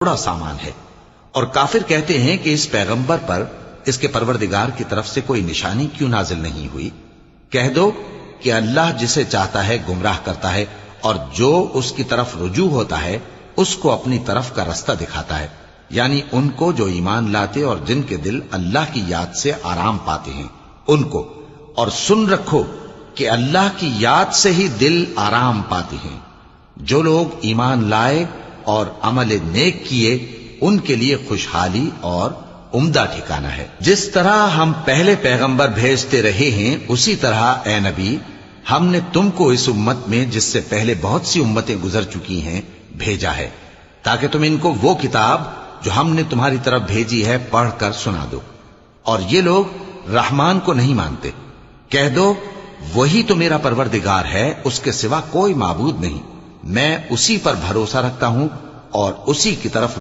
थोड़ा सामान है। और काफिर कहते हैं कि इस पैगंबर पर इसके परवरदिगार की तरफ से कोई निशानी क्यों नाजिल नहीं हुई। कह दो कि अल्लाह जिसे चाहता है गुमराह करता है और जो उसकी तरफ रुजू होता है उसको अपनी तरफ का रास्ता दिखाता है, यानी उनको जो ईमान लाते और जिनके दिल अल्लाह की याद से आराम पाते हैं उनको। और सुन रखो कि अल्लाह की याद से ही दिल आराम पाते हैं। जो लोग ईमान लाए और अमल नेक किए उनके लिए खुशहाली और उम्दा ठिकाना है। जिस तरह हम पहले पैगंबर भेजते रहे हैं उसी तरह ए नबी हमने तुमको इस उम्मत में जिससे पहले बहुत सी उम्मतें गुजर चुकी हैं भेजा है, ताकि तुम इनको वो किताब जो हमने तुम्हारी तरफ भेजी है पढ़कर सुना दो। और ये लोग रहमान को नहीं मानते। कह दो वही तो मेरा परवरदिगार है, उसके सिवा कोई माबूद नहीं। मैं उसी पर भरोसा रखता हूं और उसी की तरफ